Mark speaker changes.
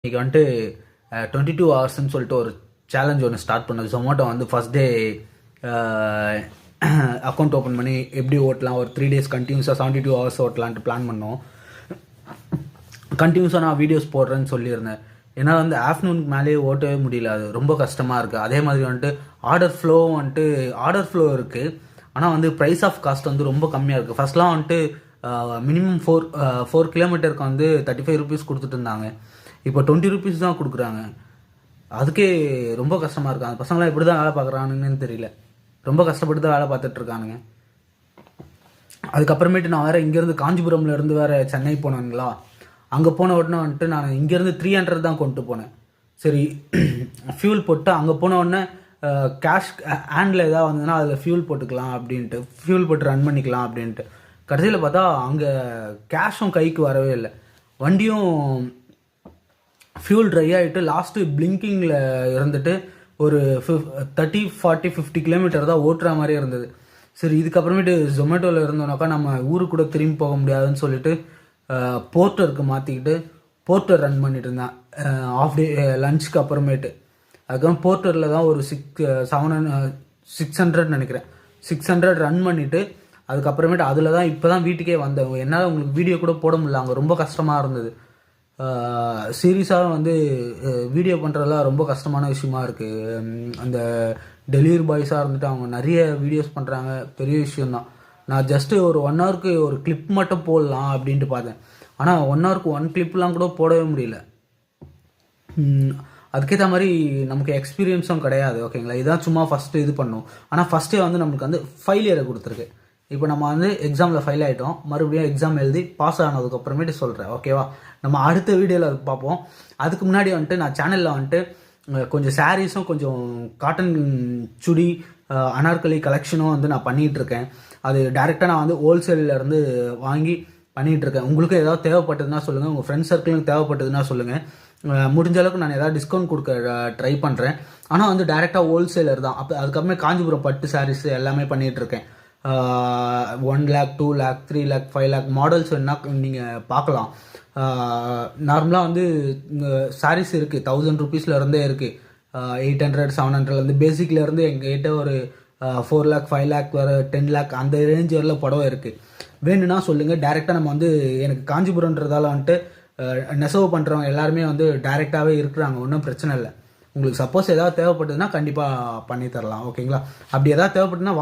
Speaker 1: இன்றைக்கி வந்துட்டு 22 ஹவர்ஸ்ன்னு சொல்லிட்டு ஒரு சேலஞ்ச் ஒன்று ஸ்டார்ட் பண்ணோம். ஜொமேட்டோ வந்து ஃபஸ்ட் டே அக்கௌண்ட் ஓப்பன் பண்ணி எப்படி ஓட்டலாம், ஒரு 3 days கண்டினியூஸாக 72 ஹவர்ஸ் ஓட்டலான்ட்டு பிளான் பண்ணோம். கண்டினியூஸாக நான் வீடியோஸ் போடுறேன்னு சொல்லியிருந்தேன். ஏன்னா வந்து ஆஃப்டர்நூனுக்கு மேலேயே ஓட்டவே முடியல, அது ரொம்ப கஷ்டமாக இருக்குது. அதே மாதிரி வந்துட்டு ஆர்டர் ஃப்ளோ இருக்குது. ஆனால் வந்து ப்ரைஸ் ஆஃப் காஸ்ட் வந்து ரொம்ப கம்மியாக இருக்குது. ஃபஸ்ட்லாம் வந்துட்டு மினிமம் 4 கிலோமீட்டருக்கு வந்து 35 rupees கொடுத்துட்டு இருந்தாங்க. இப்போ 20 rupees தான் கொடுக்குறாங்க. அதுக்கே ரொம்ப கஷ்டமாக இருக்குது. அந்த பசங்களாம் எப்படி தான் வேலை பார்க்குறானுங்கன்னு தெரியல. ரொம்ப கஷ்டப்பட்டு தான் வேலை பார்த்துட்ருக்கானுங்க. அதுக்கப்புறமேட்டு நான் வேறு இங்கேருந்து காஞ்சிபுரம்லேருந்து வேறு சென்னை போனானுங்களா. அங்கே போன உடனே வந்துட்டு நான் இங்கேருந்து 300 தான் கொண்டு போனேன். சரி ஃபியூல் போட்டு அங்கே போன உடனே கேஷ் ஹேண்டில் ஏதாவது வந்ததுன்னா அதில் ஃபியூல் போட்டுக்கலாம் அப்படின்ட்டு, ஃபியூல் போட்டு ரன் பண்ணிக்கலாம் அப்படின்ட்டு. கடைசியில் பார்த்தா அங்கே கேஷும் கைக்கு வரவே இல்லை. வண்டியும் ஃபியூல் ட்ரை ஆகிட்டு லாஸ்ட்டு பிளிங்கிங்கில் இருந்துட்டு ஒரு 30, 40, 50 கிலோமீட்டர் தான் ஓட்டுற மாதிரி இருந்தது. சரி இதுக்கப்புறமேட்டு ஜொமேட்டோவில் இருந்தோம்னாக்கா நம்ம ஊருக்கு கூட திரும்பி போக முடியாதுன்னு சொல்லிட்டு போர்ட்டருக்கு மாற்றிக்கிட்டு போர்ட்டர் ரன் பண்ணிட்டு இருந்தேன் ஆஃப் டே லஞ்சுக்கு அப்புறமேட்டு. அதுக்கப்புறம் போர்ட்டரில் தான் ஒரு 600 நினைக்கிறேன் 600 ரன் பண்ணிவிட்டு அதுக்கப்புறமேட்டு அதில் தான் இப்போ தான் வீட்டுக்கே வந்தேன். என்னால் உங்களுக்கு வீடியோ கூட போட முடியல, அங்கே ரொம்ப கஷ்டமாக இருந்தது. சீரியஸாக வந்து வீடியோ பண்ணுறதுலாம் ரொம்ப கஷ்டமான விஷயமா இருக்குது. அந்த டெலிவரி பாய்ஸாக இருந்துட்டு அவங்க நிறைய வீடியோஸ் பண்ணுறாங்க, பெரிய விஷயந்தான். நான் ஜஸ்ட்டு ஒரு 1 ஹவருக்கு ஒரு கிளிப் மட்டும் போடலாம் அப்படின்ட்டு பார்த்தேன். ஆனால் 1 ஹவருக்கு 1 கிளிப்லாம் கூட போடவே முடியல. அதுக்கேற்ற மாதிரி நமக்கு எக்ஸ்பீரியன்ஸும் கிடையாது. ஓகேங்களா, இதுதான் சும்மா ஃபஸ்ட்டு இது பண்ணோம். ஆனால் ஃபஸ்ட்டே வந்து நம்மளுக்கு வந்து ஃபெயிலியரை கொடுத்துருக்கு. இப்போ நம்ம வந்து எக்ஸாமில் ஃபெயில் ஆகிட்டோம், மறுபடியும் எக்ஸாம் எழுதி பாஸ் ஆனதுக்கப்புறமேட்டு சொல்கிறேன். ஓகேவா, நம்ம அடுத்த வீடியோவில் அது பார்ப்போம். அதுக்கு முன்னாடி வந்துட்டு நான் சேனலில் வந்துட்டு கொஞ்சம் சாரீஸும் கொஞ்சம் காட்டன் சுடி அனார்கலி கலெக்ஷனும் வந்து நான் பண்ணிகிட்ருக்கேன். அது டேரெக்டாக நான் வந்து ஹோல்சேலிலேருந்து வாங்கி பண்ணிகிட்ருக்கேன். உங்களுக்கு ஏதாவது தேவைப்பட்டதுன்னா சொல்லுங்கள், உங்கள் ஃப்ரெண்ட்ஸ் சர்க்கிளுக்கு தேவைப்பட்டதுன்னா சொல்லுங்கள். முடிஞ்ச அளவுக்கு நான் ஏதாவது டிஸ்கவுண்ட் கொடுக்க ட்ரை பண்ணுறேன். ஆனால் வந்து டேரெக்டாக ஹோல்சேலர் தான். அதுக்கப்புறமே காஞ்சிபுரம் பட்டு சாரீஸ் எல்லாமே பண்ணிகிட்ருக்கேன். 1 lakh, 2 lakh, 3 lakh, 5 lakh models வேணால் நீங்கள் பார்க்கலாம். நார்மலாக வந்து சாரீஸ் இருக்குது 1000 rupeesலேருந்தே இருக்குது. 800, 700 பேசிக்லேருந்து எங்கள்கிட்ட ஒரு 4 lakh, 5 lakh வர 10 lakh அந்த ரேஞ்ச் வரல புடவை இருக்குது. வேணும்னா சொல்லுங்கள். டேரெக்டாக நம்ம வந்து எனக்கு காஞ்சிபுரம்ன்றதால வந்துட்டு நெசவு பண்ணுறவங்க எல்லாருமே வந்து டேரெக்டாகவே இருக்கிறாங்க, ஒன்றும் பிரச்சனை இல்லை. உங்களுக்கு சப்போஸ் ஏதாவது தேவைப்பட்டதுன்னா கண்டிப்பாக பண்ணி தரலாம். ஓகேங்களா, அப்படி ஏதாவது தேவைப்பட்டுன்னா